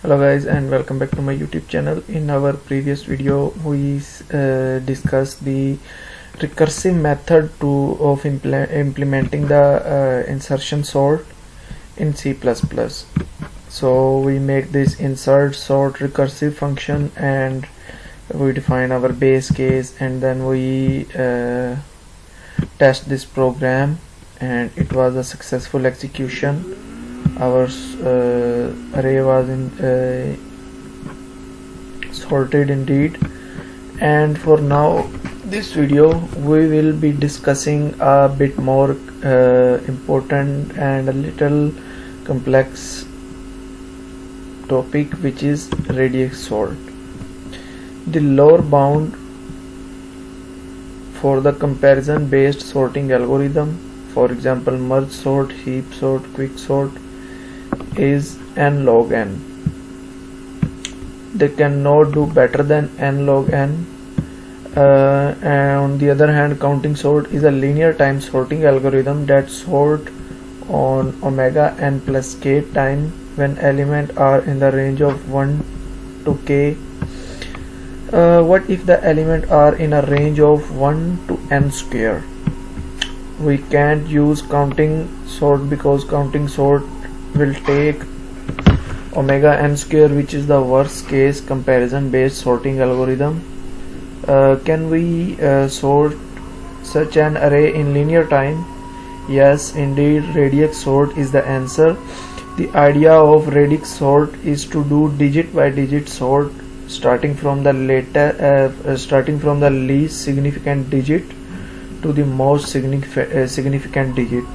Hello guys, and welcome back to my YouTube channel. In our previous video we discussed the recursive method of implementing the insertion sort in C++. So we make this insert sort recursive function and we define our base case, and then we test this program, and it was a successful execution. Our array was sorted indeed. And for now, this video we will be discussing a bit more important and a little complex topic, which is radix sort. The lower bound for the comparison based sorting algorithm, for example merge sort, heap sort, quick sort, is n log n. They cannot do better than n log n. And on the other hand, counting sort is a linear time sorting algorithm that sort on omega n plus k time when elements are in the range of 1 to k. What if the elements are in a range of 1 to n square? We can't use counting sort because counting sort will take omega n square, which is the worst case comparison based sorting algorithm. Can we sort such an array in linear time? Yes, indeed, radix sort is the answer. The idea of radix sort is to do digit by digit sort, starting from the least significant digit to the most significant digit.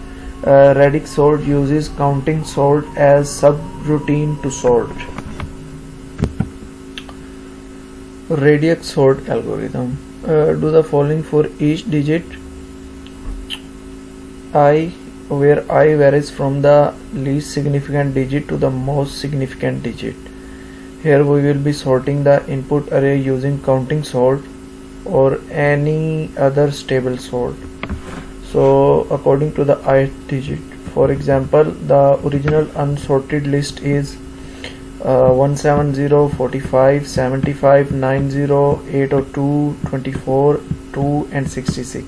Radix sort uses counting sort as subroutine to sort. Radix sort algorithm. Do the following for each digit I, where I varies from the least significant digit to the most significant digit. Here we will be sorting the input array using counting sort or any other stable sort. So according to the ith digit, for example, the original unsorted list is 170, 45, 75, 90, 802, 24, 2 and 66.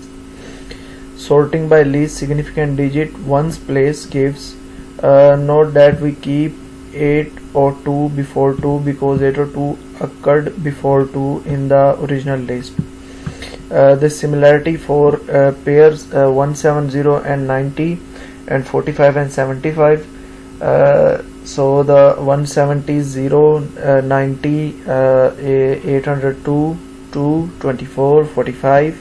Sorting by least significant digit one's place gives, note that we keep 802 before 2 because 802 occurred before 2 in the original list. The similarity for pairs 170 and 90 and 45 and 75. So the 170 0, 90, 802, 2, 24, 45,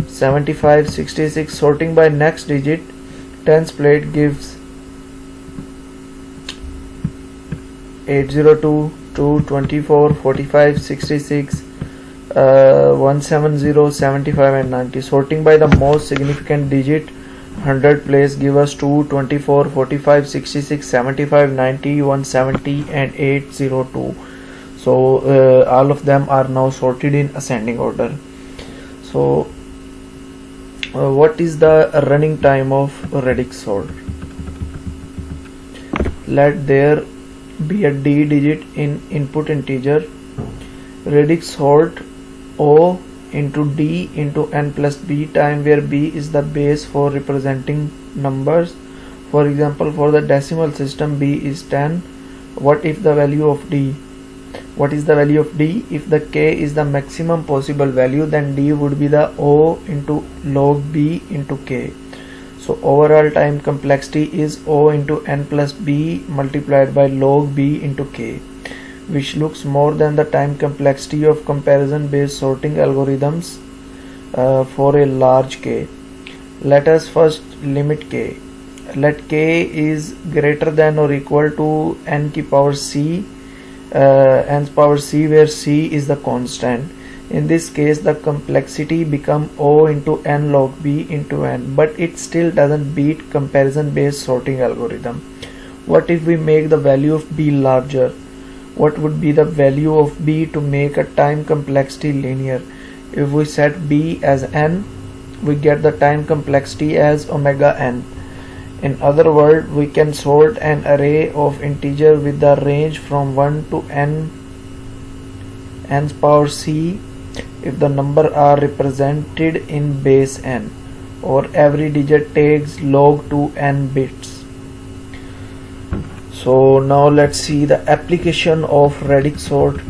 75, 66. Sorting by next digit tens place gives 802, 2, 24, 45, 66, 170, 75 and 90. Sorting by the most significant digit 100 place give us 2, 24, 45, 66, 75, 90, 170 and 802. So all of them are now sorted in ascending order. So what is the running time of radix sort? Let there be a d digit in input integer. Radix sort O into d into n plus b time, where b is the base for representing numbers. For example, for the decimal system b is 10. What if the value of d? What is the value of d? If the k is the maximum possible value, then d would be the O into log b into k. So overall time complexity is O into n plus b multiplied by log b into k, which looks more than the time complexity of comparison based sorting algorithms for a large k. Let us first limit k. Let k is greater than or equal to n की power c, nth power c, where c is the constant. In this case the complexity become O into n log b into n, but it still doesn't beat comparison based sorting algorithm. What if we make the value of b larger? What would be the value of b to make a time complexity linear? If we set b as n, we get the time complexity as omega n. In other words, we can sort an array of integer with the range from 1 to n's power c if the number are represented in base n, or every digit takes log to n bits. So now let's see the application of radix sort.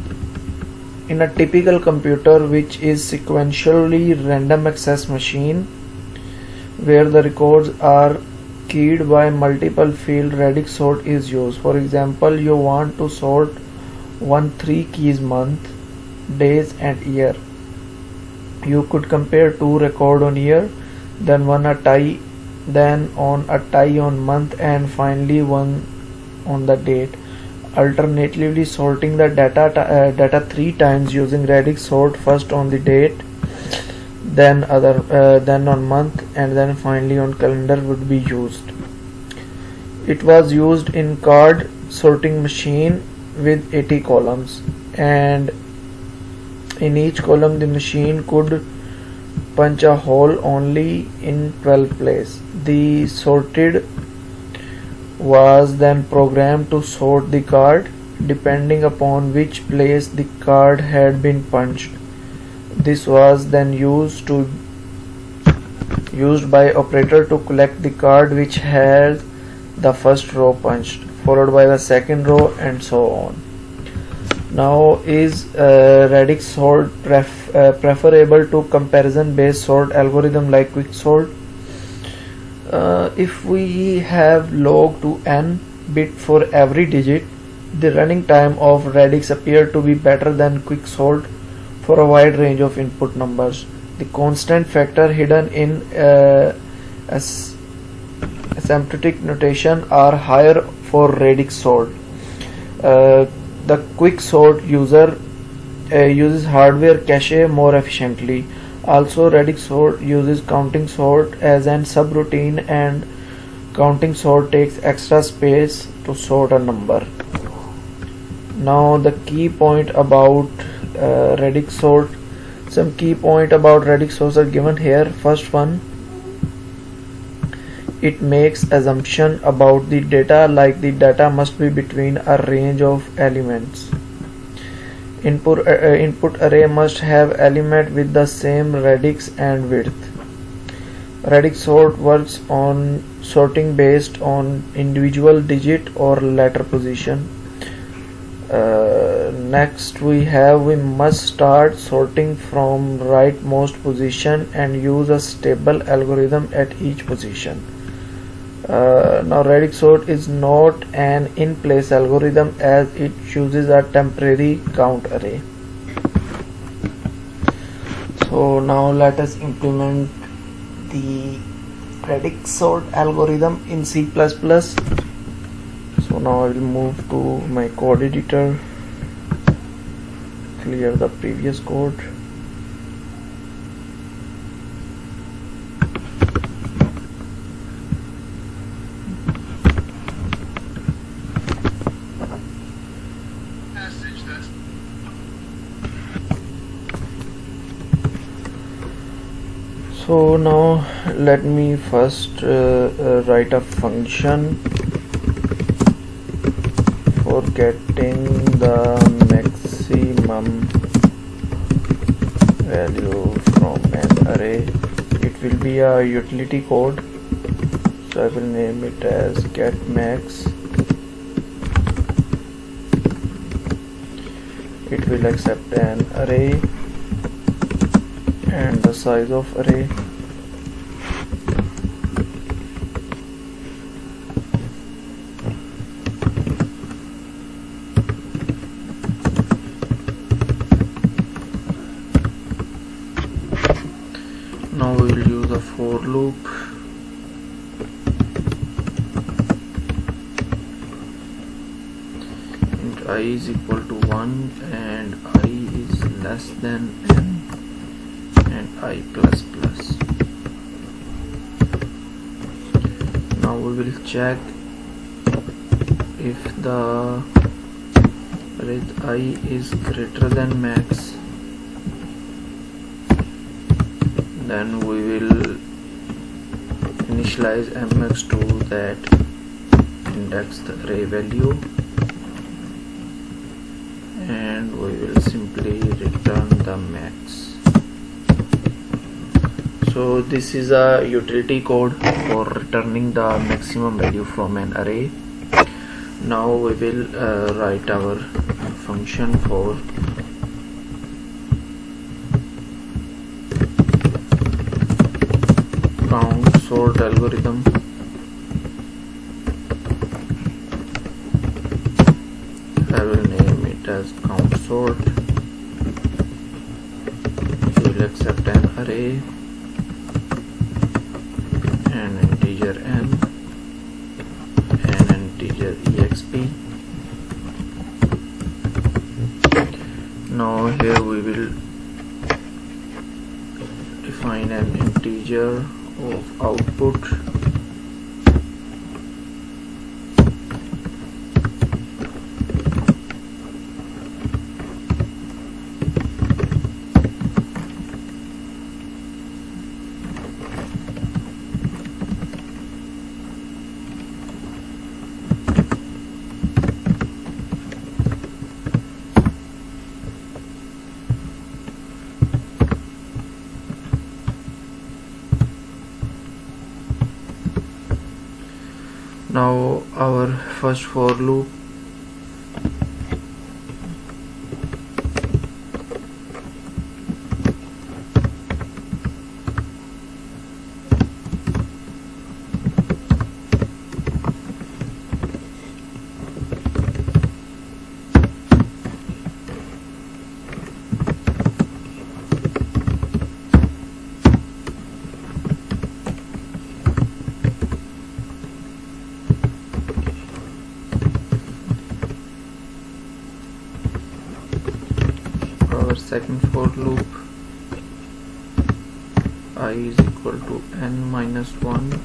In a typical computer, which is sequentially random access machine where the records are keyed by multiple field, radix sort is used. For example, you want to sort 3 keys month, days and year. You could compare 2 record on year, then on a tie on month, and finally one on the date, alternatively sorting the data 3 times using radix sort, first on the date, then on month, and then finally on calendar would be used. It was used in card sorting machine with 80 columns, and in each column the machine could punch a hole only in 12 places. The sorted was then programmed to sort the card depending upon which place the card had been punched. This was then used by operator to collect the card which had the first row punched, followed by the second row, and so on. Now, is radix sort preferable to comparison based sort algorithm like quick sort? If we have log to n bit for every digit, the running time of radix appear to be better than quick sort for a wide range of input numbers. The constant factor hidden in asymptotic notation are higher for radix sort. The quick sort uses hardware cache more efficiently. Also, radix sort uses counting sort as an subroutine, and counting sort takes extra space to sort a number. Now the key point about radix sort. Some key point about radix sorts are given here. First one, it makes assumption about the data, like the data must be between a range of elements. Input array must have element with the same radix and width. Radix sort works on sorting based on individual digit or letter position. Next we must start sorting from rightmost position and use a stable algorithm at each position. Now radix sort is not an in-place algorithm as it chooses a temporary count array. So now let us implement the radix sort algorithm in C++. So now I will move to my code editor, clear the previous code. So now let me first write a function for getting the maximum value from an array. It will be a utility code, so I will name it as getMax. It will accept an array and the size of array. Now we will use a for loop. Int I is equal to 1 and I is less than n and I plus plus. Now we will check if the range I is greater than max, then we will initialize mx to that index the array value, and we will simply return the max. So this is a utility code for returning the maximum value from an array. Now we will write our function for count sort algorithm. I will name it as count sort. We will accept an array, an integer n, and an integer exp. Now here we will define an integer of output. Now our first for loop second for loop I is equal to n minus 1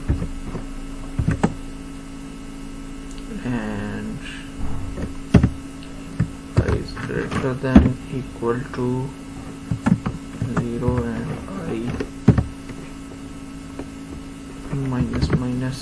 and I is greater than equal to 0 and I minus minus.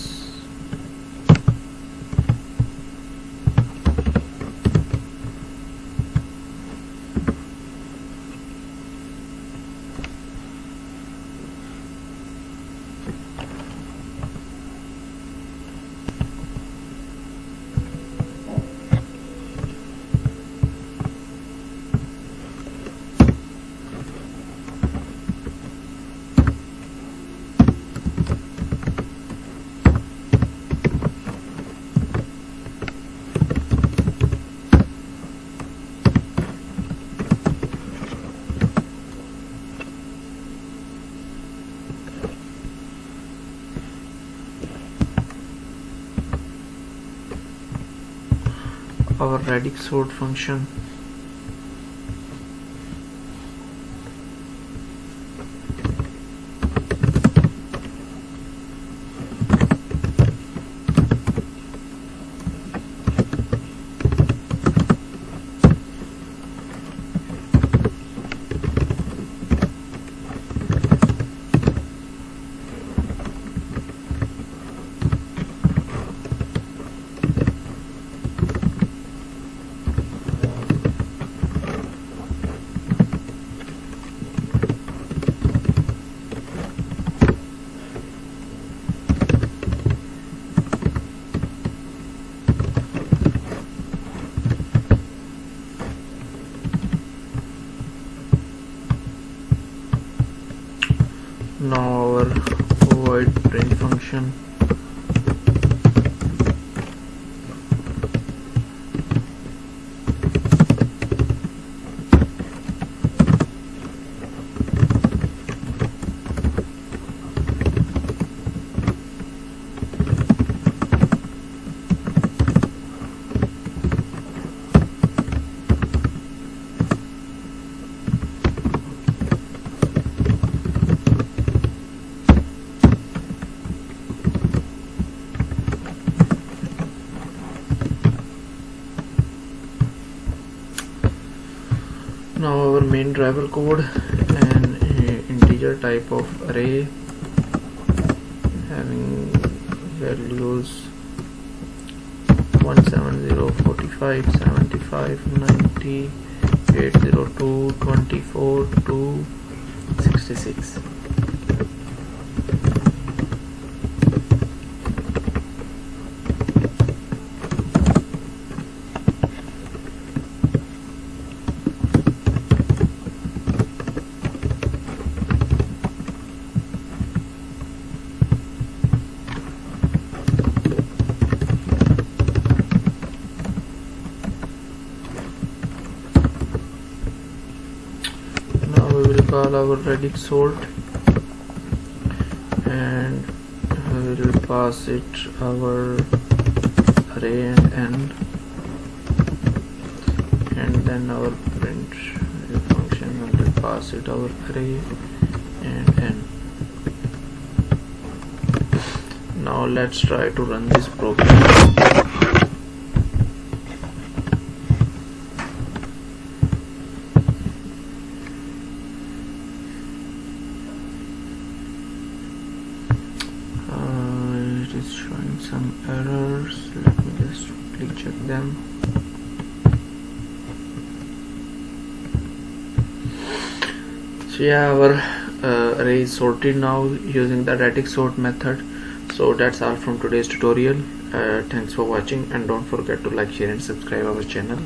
Our radix sort function now our void print function now our main driver code, an integer type of array having values 170, 45, 75, 90, 802, 24 to 66. Now we will call our radix sort and we will pass it our array and n, and then our print function will pass it our array and n. Now let's try to run this program. It is showing some errors. Let me just quickly check them. So yeah, our array is sorted now using the radix sort method. So that's all from today's tutorial. Thanks for watching, and don't forget to like, share and subscribe our channel.